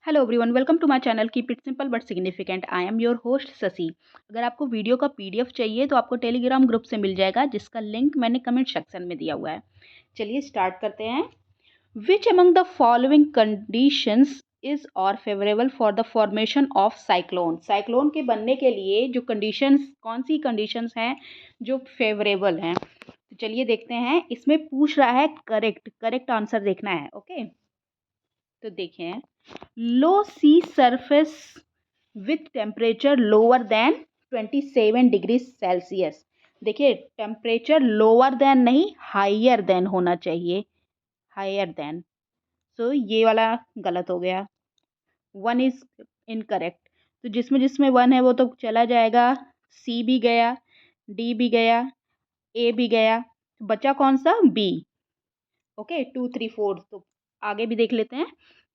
Hello everyone, welcome to my channel keep it simple but significant. I am your host Shashi. अगर आपको video का PDF चाहिए तो आपको टेलीग्राम ग्रुप से मिल जाएगा, जिसका लिंक मैंने कमेंट सेक्शन में दिया हुआ है। चलिए स्टार्ट करते हैं। Which among the following conditions is or favourable for the formation of cyclone. Cyclone के बनने के लिए जो कंडीशंस, कौन सी कंडीशंस हैं जो फेवरेबल हैं, तो चलिए देखते हैं। इसमें पूछ रहा है करेक्ट करेक्ट आंसर देखना है। ओके, तो देखें। Low sea surface with temperature lower than 27 degree Celsius. देखिए, टेम्परेचर लोअर देन नहीं, हाइयर देन होना चाहिए। हाइयर देन, सो ये वाला गलत हो गया। One is incorrect. तो जिसमें जिसमें वन है वो तो चला जाएगा। सी भी गया, डी भी गया, ए भी गया, बचा कौन सा? बी। ओके, 2, 3, 4। तो आगे भी देख लेते हैं।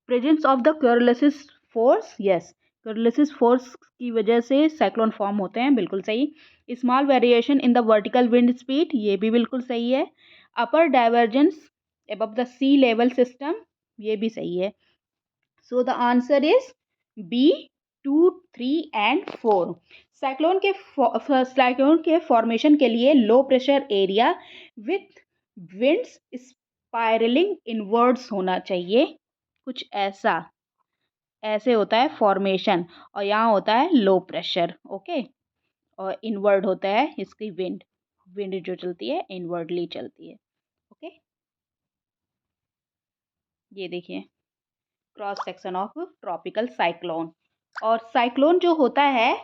Presence of the Coriolis force, yes, Coriolis force की वजह से साइक्लोन फॉर्म होते हैं, बिल्कुल सही। Small variation in the vertical wind speed, ये भी बिल्कुल सही है। Upper divergence above the sea level system, ये भी सही है। So the answer is B, 2, 3 and 4। Cyclone के फॉर्मेशन के लिए low pressure area with winds spiralling inwards होना चाहिए। कुछ ऐसा, ऐसे होता है फॉर्मेशन, और यहाँ होता है लो प्रेशर। ओके, और इनवर्ड होता है इसकी विंड। विंड जो चलती है इनवर्डली चलती है। ओके, ये देखिए cross section of tropical cyclone. और साइक्लोन जो होता है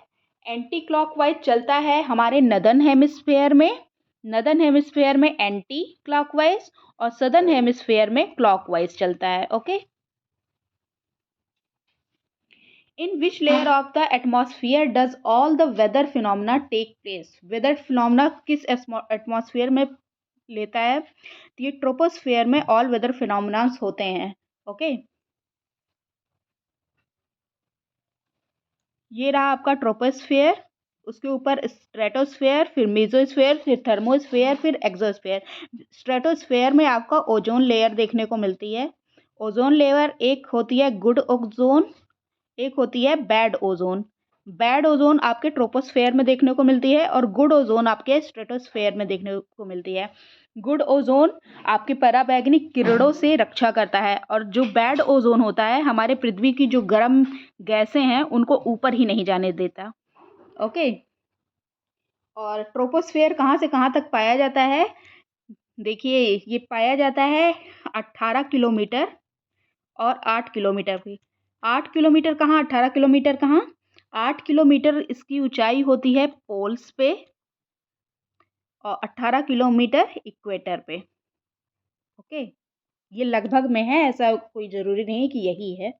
एंटी क्लॉकवाइज चलता है हमारे नदर्न हेमिस्फेयर में। नदर्न हेमिस्फेयर में एंटी क्लॉकवाइज और सदर्न हेमिस्फेयर में क्लॉकवाइज चलता है। Okay, in which layer of the atmosphere does all the weather phenomena take place. Weather phenomena किस एटमॉस्फेयर में लेता है? तो ये ट्रोपोस्फेयर में ऑल वेदर फिनोमेना होते हैं। ओके, ये रहा आपका ट्रोपोस्फेयर, उसके ऊपर स्ट्रेटोस्फेयर, फिर मेसोस्फेयर, फिर थर्मोस्फेयर, फिर एक्सोस्फेयर। स्ट्रेटोस्फेयर में आपका ओजोन लेयर देखने को मिलती है। ओजोन लेयर एक होती है गुड ओजोन, एक होती है बैड ओजोन। बैड ओजोन आपके ट्रोपोस्फेयर में देखने को मिलती है और गुड ओजोन आपके स्ट्रेटोस्फेयर में देखने को मिलती है। गुड ओजोन आपके पराबैंगनी किरणों से रक्षा करता है, और जो बैड ओजोन होता है हमारे पृथ्वी की जो गर्म गैसें हैं उनको ऊपर ही नहीं जाने देता। ओके, और ट्रोपोस्फेयर कहाँ से कहाँ तक पाया जाता है? देखिए, ये पाया जाता है 18 किलोमीटर और 8 किलोमीटर की। 8 किलोमीटर कहाँ, 18 किलोमीटर कहाँ? 8 किलोमीटर इसकी ऊंचाई होती है पोल्स पे, और 18 किलोमीटर इक्वेटर पे। ओके, ये लगभग में है, ऐसा कोई जरूरी नहीं कि यही है।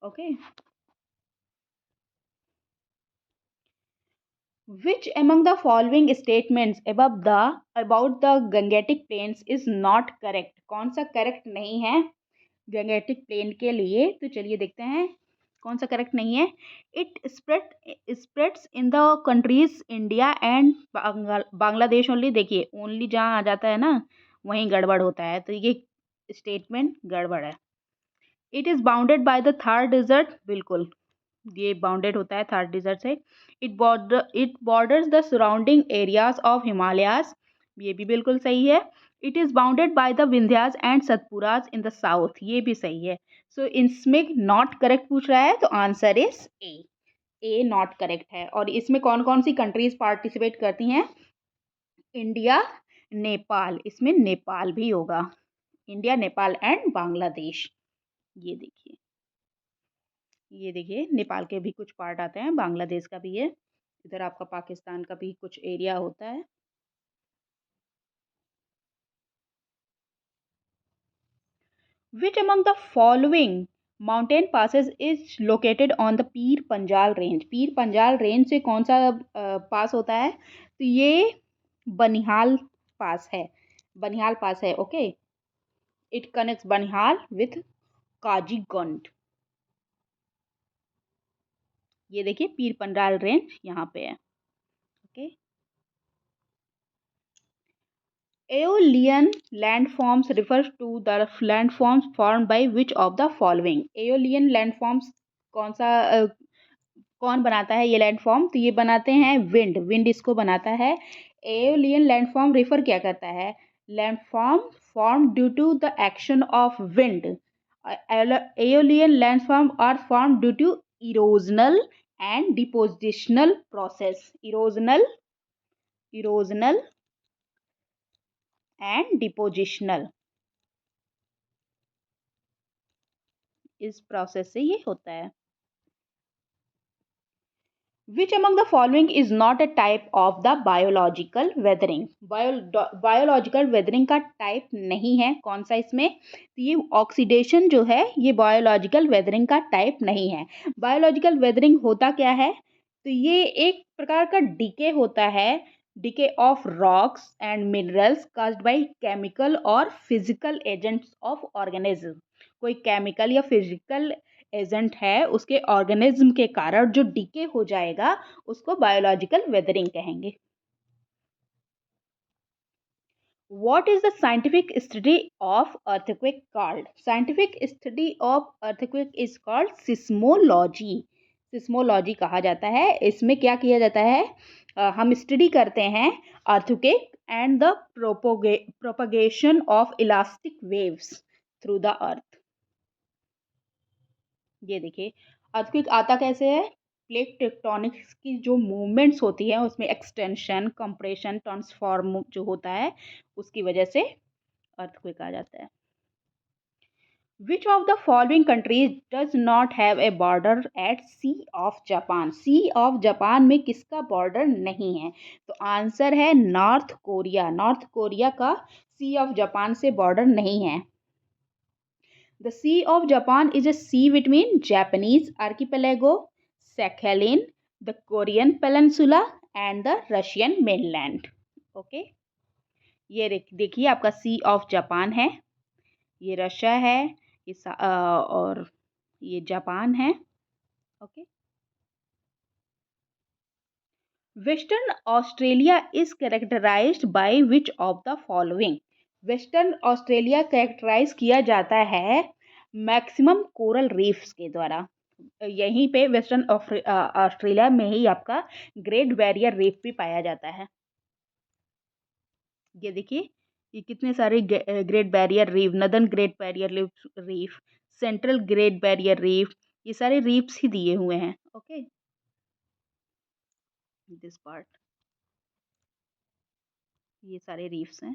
Okay, which among the following statements about the Gangetic Plains is not correct? कौन सा करेक्ट नहीं है गंगेटिक प्लेन के लिए? तो चलिए देखते हैं कौन सा करेक्ट नहीं है। It spreads in the countries India and Bangladesh only. देखिए, ओनली जहाँ आ जाता है ना वहीं गड़बड़ होता है, तो ये स्टेटमेंट गड़बड़ है। It is bounded by the Thar desert, बिल्कुल ये बाउंडेड होता है थार डिजर्ट से। It borders the surrounding areas of Himalayas, ये भी बिल्कुल सही है। It is bounded by the Vindhyas and Satpuras in the south, ये भी सही है। सो इसमें नॉट करेक्ट पूछ रहा है, तो answer is a. A not correct है। और इसमें कौन कौन सी कंट्रीज पार्टिसिपेट करती हैं? इंडिया, नेपाल, इसमें नेपाल भी होगा। India, Nepal and Bangladesh. ये देखिए, ये देखिए नेपाल के भी कुछ पार्ट आते हैं, बांग्लादेश का भी है, इधर आपका पाकिस्तान का भी कुछ एरिया होता है। विच among the following mountain passes is located on the Pir Panjal range. Pir Panjal range से कौन सा पास होता है? तो ये बनिहाल पास है। बनिहाल पास है। Okay, it connects Banihal with Qazigund. ये देखिए पीर पंजाल रेंज यहाँ पे है। Okay, aeolian landforms refers to the landforms formed by which of the following? Aeolian landforms कौन बनाता है ये लैंडफॉर्म? तो ये बनाते हैं विंड इसको बनाता है। एओलियन लैंडफॉर्म रेफर क्या करता है? Landform form due to the action of wind. Aeolian landform are form due to erosional and depositional process. Erosional and depositional, इस प्रोसेस से ये होता है। Which among the following is not a type of the biological weathering? Biological weathering का type नहीं है कौन सा इसमें? तो ये ऑक्सीडेशन जो है ये बायोलॉजिकल वेदरिंग का टाइप नहीं है। बायोलॉजिकल वेदरिंग होता क्या है? तो ये एक प्रकार का डिके होता है, decay of rocks and minerals caused by chemical और फिजिकल एजेंट्स ऑफ ऑर्गेनिज्म। कोई केमिकल या फिजिकल एजेंट है उसके ऑर्गेनिज्म के कारण जो डीके हो जाएगा उसको बायोलॉजिकल वेदरिंग कहेंगे। What is the scientific study of earthquake called? Scientific study of earthquake is called seismology. Seismology कहा जाता है। इसमें क्या किया जाता है? हम स्टडी करते हैं earthquake and the propagation of elastic waves through the earth. ये देखिए अर्थक्वेक आता कैसे है? प्लेट टेक्टोनिक्स की जो मूवमेंट्स होती है उसमें एक्सटेंशन, कंप्रेशन, ट्रांसफॉर्म जो होता है उसकी वजह से अर्थक्वेक आ जाता है। Which of the following countries does not have a border at Sea of Japan? Sea of Japan में किसका बॉर्डर नहीं है? तो आंसर है नॉर्थ कोरिया। नॉर्थ कोरिया का सी ऑफ जापान से बॉर्डर नहीं है। The Sea of Japan is a sea between Japanese archipelago, Sakhalin, the Korean peninsula and the Russian mainland. Okay? ये देखिए आपका सी ऑफ जापान है, ये रशिया है, और ये जापान है। Okay. Western Australia is characterized by which of the following? Western Australia characterize किया जाता है मैक्सिमम कोरल रीफ्स के द्वारा। यहीं पे वेस्टर्न ऑस्ट्रेलिया में ही आपका ग्रेट बैरियर रीफ भी पाया जाता है। ये देखिए ये कितने सारे great barrier reef, northern great barrier reef, central great barrier reef, ये सारे रीफ्स ही दिए हुए हैं। ओके, दिस पार्ट, ये सारे रीफ्स हैं।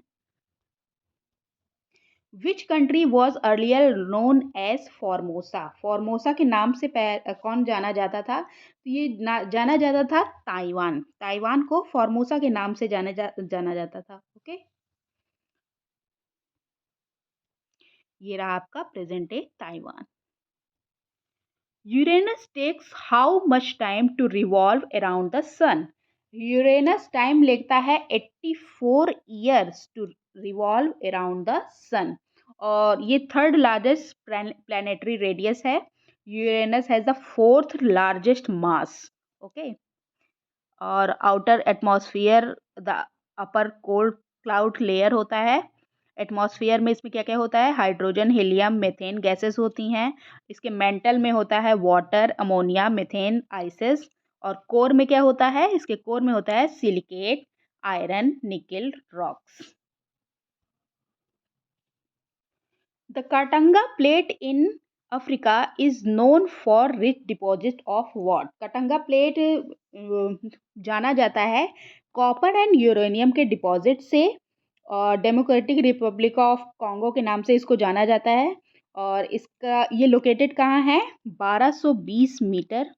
Which country was earlier known as Formosa? Formosa के नाम से कौन जाना जाता था? तो ये जाना जाता था ताइवान। ताइवान को फॉर्मोसा के नाम से जाना जाता था। ओके, ये रहा आपका present day Taiwan. Uranus takes how much time to revolve around the sun? Uranus time लेता है 84 years to revolve around the sun, और ये थर्ड लार्जेस्ट प्लानिटरी रेडियस है। Uranus has the fourth largest mass. Okay, और outer atmosphere the upper cold cloud layer होता है। Atmosphere में इसमें क्या क्या होता है? हाइड्रोजन, हीलियम, मीथेन गैसेस होती हैं। इसके मेंटल में होता है वाटर, अमोनिया, मीथेन, आइसेस। और कोर में क्या होता है? इसके कोर में होता है silicate, iron, nickel, rocks. The Katanga plate in Africa is known for rich deposit of what? Katanga plate जाना जाता है कॉपर एंड यूरेनियम के डिपॉजिट से, और डेमोक्रेटिक रिपब्लिक ऑफ कॉन्गो के नाम से इसको जाना जाता है। और इसका ये लोकेटेड कहाँ है? 1220 metre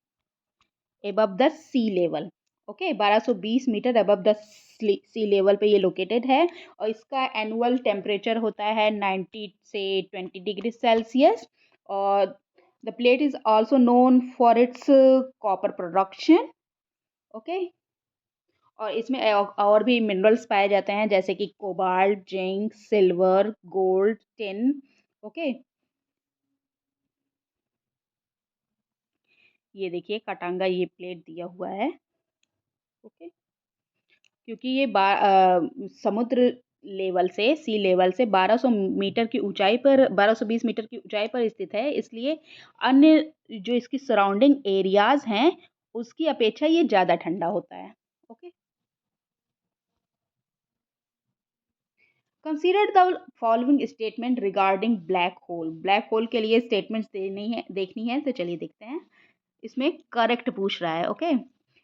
above the sea level. Okay, 1220 metre above the sea level पे ये लोकेटेड है। और इसका एनुअल टेम्परेचर होता है 90 से 20 डिग्री सेल्सियस। और the plate is also known for its copper production. Okay, और इसमें और भी मिनरल्स पाए जाते हैं जैसे कि cobalt, zinc, silver, gold, tin. Okay, ये देखिए काटांगा ये प्लेट दिया हुआ है। ओके, क्योंकि ये समुद्र लेवल से, सी लेवल से 1200 मीटर की ऊंचाई पर, 1220 मीटर की ऊंचाई पर स्थित है, इसलिए अन्य जो इसकी सराउंडिंग एरियाज हैं उसकी अपेक्षा ये ज़्यादा ठंडा होता है। Okay, consider the following statement regarding black hole. Black hole के लिए स्टेटमेंट्स देखनी है, तो चलिए देखते हैं। इसमें करेक्ट पूछ रहा है। Okay,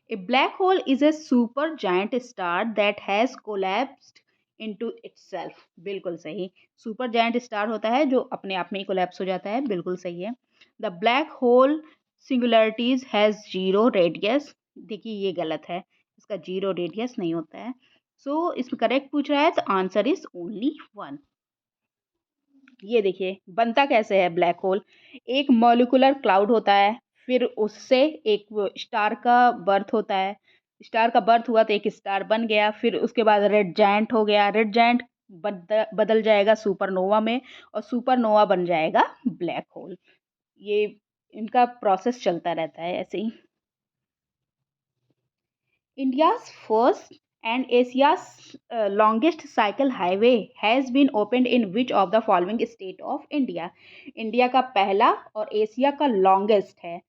A black hole is a super giant star that has collapsed into itself. बिल्कुल सही, सुपर जायंट स्टार होता है जो अपने आप में ही कोलैप्स हो जाता है। बिल्कुल सही है। The black hole singularities has zero radius. देखिए ये गलत है, इसका जीरो रेडियस नहीं होता है। सो इसमें करेक्ट पूछ रहा है, तो आंसर इज ओनली वन। ये देखिए बनता कैसे है ब्लैक होल। एक मॉलिक्यूलर क्लाउड होता है, फिर उससे एक स्टार का बर्थ होता है। स्टार का बर्थ हुआ तो एक स्टार बन गया, फिर उसके बाद रेड जायंट हो गया। रेड जायंट बदल जाएगा सुपरनोवा में, और सुपरनोवा बन जाएगा ब्लैक होल। ये इनका प्रोसेस चलता रहता है ऐसे ही। India's first and Asia's longest cycle highway has been opened in which of the following state of India? India का पहला और एशिया का लॉन्गेस्ट है,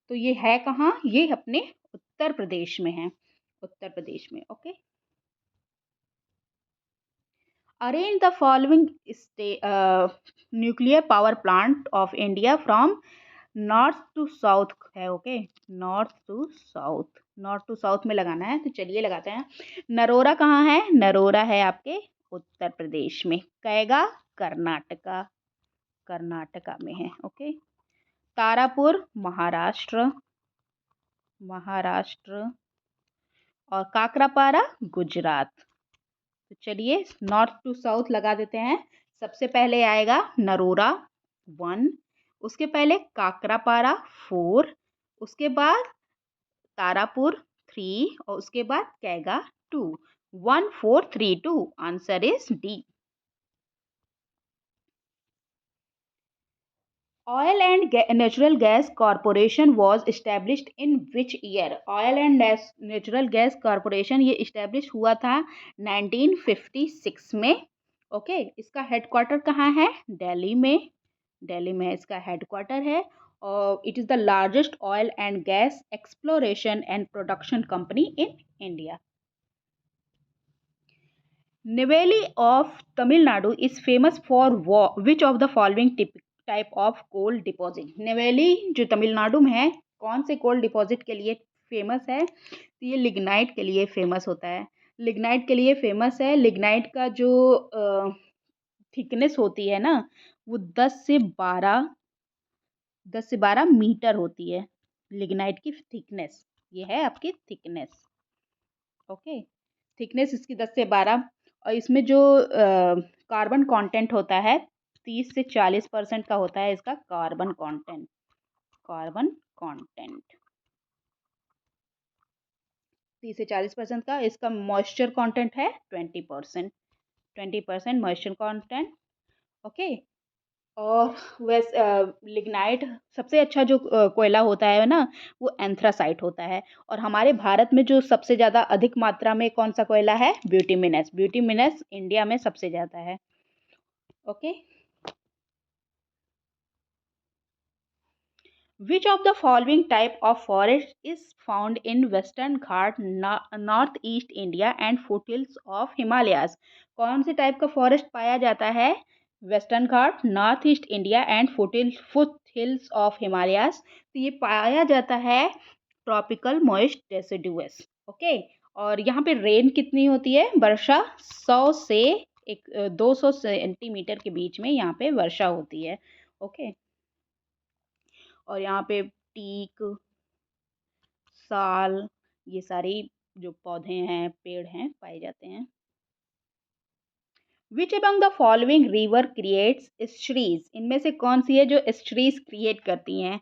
तो ये है कहाँ? ये अपने उत्तर प्रदेश में है, उत्तर प्रदेश में। Okay, arrange the following nuclear power plant of India from north to south है। Okay, north to south, north to south में लगाना है, तो चलिए लगाते हैं। नरोरा कहाँ है? नरोरा है आपके उत्तर प्रदेश में। कैगा कर्नाटका, कर्नाटका में है। ओके, तारापुर महाराष्ट्र, महाराष्ट्र, और काकरापारा गुजरात। तो चलिए नॉर्थ टू साउथ लगा देते हैं। सबसे पहले आएगा नरोरा 1, उसके पहले काकरापारा 4, उसके बाद तारापुर 3, और उसके बाद Kaiga 2। 1 4 3 2, answer is D. Oil and natural gas corporation was established in which year? Oil and natural gas corporation ये इस्टेब्लिश हुआ था 1956 में। ओके, इसका हेडक्वार्टर कहाँ है? दिल्ली में, दिल्ली में इसका हेडक्वार्टर है। और it is the largest oil and gas exploration and production company in India. Neyveli of Tamil Nadu is famous for which of the following type of coal deposit? Neyveli जो तमिलनाडु में है, कौन से कोल डिपॉजिट के लिए फेमस है? तो ये लिग्नाइट के लिए फेमस होता है। लिग्नाइट के लिए फेमस है। लिग्नाइट का जो थिकनेस होती है ना, वो 10 से 12 मीटर होती है। लिग्नाइट की थिकनेस, ये है आपकी थिकनेस। ओके, थिकनेस इसकी 10 से 12। और इसमें जो कार्बन कंटेंट होता है 30 से 40% का होता है इसका कार्बन कंटेंट। कार्बन कंटेंट 30 से 40% का। इसका मॉइस्चर कंटेंट है 20%, 20% मॉइस्चर कंटेंट। ओके, और वैसे लिग्नाइट सबसे अच्छा जो कोयला होता है ना, वो एंथ्रासाइट होता है। और हमारे भारत में जो सबसे ज़्यादा अधिक मात्रा में कौन सा कोयला है? ब्यूटीमिनस। ब्यूटीमिनस इंडिया में सबसे ज़्यादा है। Okay, which of the following type of forest is found in western Ghat north east India and foothills of Himalayas? कौन से टाइप का फॉरेस्ट पाया जाता है western Ghat, north east India and foothills of Himalayas? तो ये पाया जाता है ट्रॉपिकल मॉइस्ट डेसिडुअस। ओके, और यहाँ पे रेन कितनी होती है? वर्षा 100 से 200 सेंटीमीटर के बीच में यहाँ पे वर्षा होती है। ओके, और यहाँ पे टीक, साल, ये सारी जो पौधे हैं, पेड़ हैं, पाए जाते हैं। Which among the following river creates estuaries? इनमें से कौन सी है जो एस्चुरीज क्रिएट करती हैं?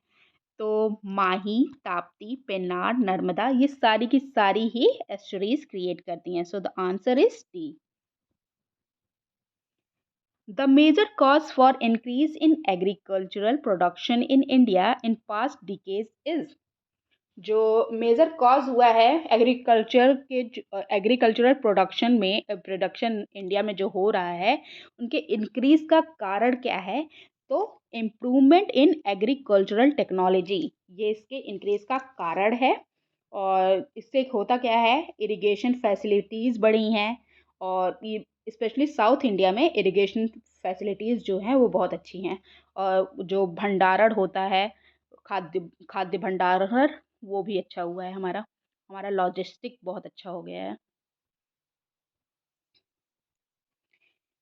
तो माही, ताप्ती, पेन्नार, नर्मदा, ये सारी की सारी ही एस्चुरीज क्रिएट करती हैं। सो the answer is D. The major cause for increase in agricultural production in India in past decades is? जो मेजर कॉज हुआ है एग्रीकल्चरल प्रोडक्शन इंडिया में जो हो रहा है, उनके इंक्रीज का कारण क्या है? तो इम्प्रूवमेंट इन एग्रीकल्चरल टेक्नोलॉजी, ये इसके इंक्रीज का कारण है। और इससे होता क्या है, इरिगेशन फैसिलिटीज़ बढ़ी हैं। और ये स्पेशली साउथ इंडिया में इरिगेशन फैसिलिटीज़ जो हैं वो बहुत अच्छी हैं। और जो भंडारण होता है, खाद्य खाद्य भंडारण, वो भी अच्छा हुआ है हमारा। हमारा लॉजिस्टिक बहुत अच्छा हो गया है।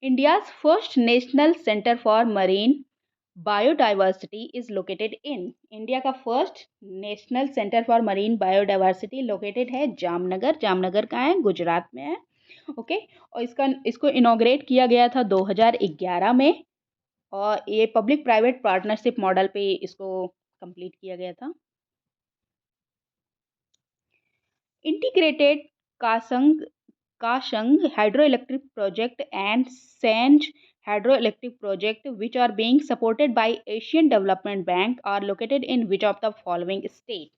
India's first national centre for marine biodiversity is located in, India का first national centre for marine biodiversity located है जामनगर। जामनगर कहाँ है? गुजरात में है। ओके। और इसको इनॉग्रेट किया गया था 2011 में। और ये पब्लिक प्राइवेट पार्टनरशिप मॉडल पे इसको कंप्लीट किया गया था। Integrated Kashang Kashang hydroelectric project and Sanj hydroelectric project, which are being supported by Asian Development Bank, are located in which of the following state?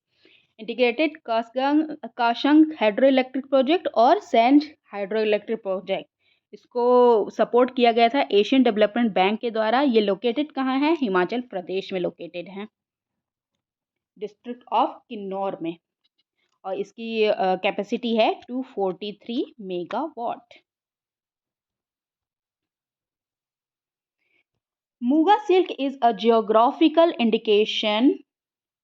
Integrated Kashang hydroelectric project और Sanj hydroelectric project, इसको support किया गया था Asian development bank के द्वारा। ये located कहाँ है? हिमाचल प्रदेश में लोकेटेड है, डिस्ट्रिक्ट ऑफ किन्नौर में। और इसकी कैपेसिटी है 243 megawatt. Muga silk is a geographical indication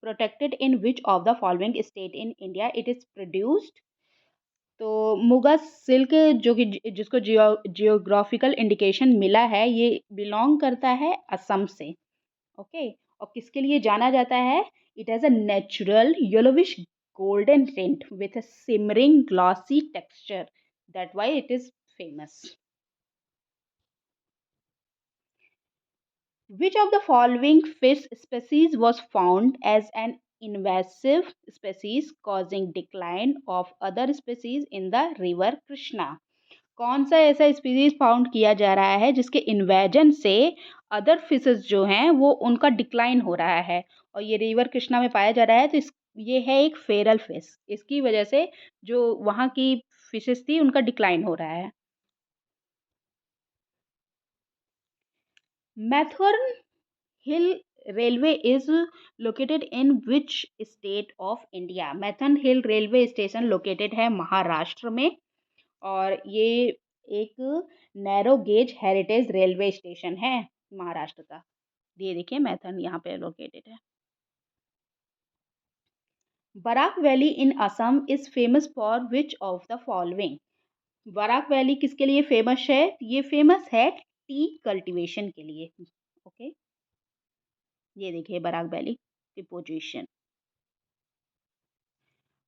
protected in which of the following state in India it is produced? तो मुगा सिल्क जो कि जिसको जियोग्राफिकल इंडिकेशन मिला है, ये बिलोंग करता है असम से। ओके। और किसके लिए जाना जाता है? It has a natural yellowish golden tint with a simmering glossy texture, that why it is famous. Which of the following fish species was found as an invasive species causing decline of other species in the river Krishna? कौन सा ऐसा species found किया जा रहा है जिसके invasion से other fishes जो हैं वो उनका डिक्लाइन हो रहा है? और ये रिवर कृष्णा में पाया जा रहा है। तो ये है एक फेरल फिश, इसकी वजह से जो वहाँ की फिशेस थी उनका डिक्लाइन हो रहा है। Matheran hill railway is located in which state of India? Matheran hill railway station located है महाराष्ट्र में। और ये एक narrow gauge heritage railway station है महाराष्ट्र का। ये देखिए मैथन यहाँ पे लोकेटेड है। Barak valley in Assam is famous for which of the following? Barak valley किसके लिए फेमस है? ये फेमस है टी कल्टीवेशन के लिए। ओके। ये देखिए बराक वैली की position.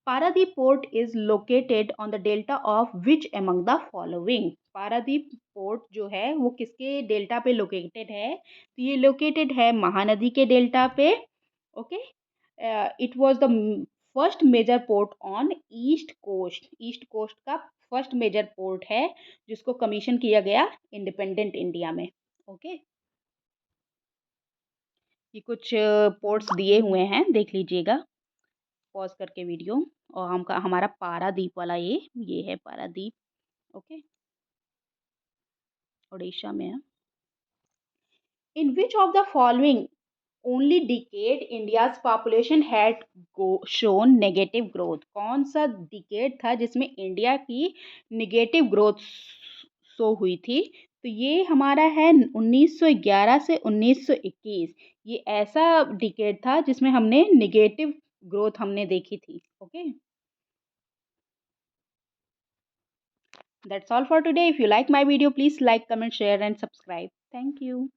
Paradip Port is located on the delta of which among the following? Paradip port जो है वो किसके डेल्टा पे लोकेटेड है? तो ये लोकेटेड है महानदी के डेल्टा पे। Okay. It was the first major port on east coast. East coast का फर्स्ट मेजर पोर्ट है जिसको कमीशन किया गया इंडिपेंडेंट इंडिया में। ओके। ये कुछ पोर्ट्स दिए हुए हैं, देख लीजिएगा पॉज करके वीडियो। और हमारा पारादीप वाला ये है पारादीप। ओके। उड़ीसा में है। In which of the following only decade India's population had shown negative growth? कौन सा डिकेड था जिसमें इंडिया की नेगेटिव ग्रोथ शो हुई थी? तो ये हमारा है 1911 से 1921। ये ऐसा डिकेड था जिसमें हमने नेगेटिव ग्रोथ हमने देखी थी। Okay. That's all for today. If you like my video, please like, comment, share and subscribe. Thank you.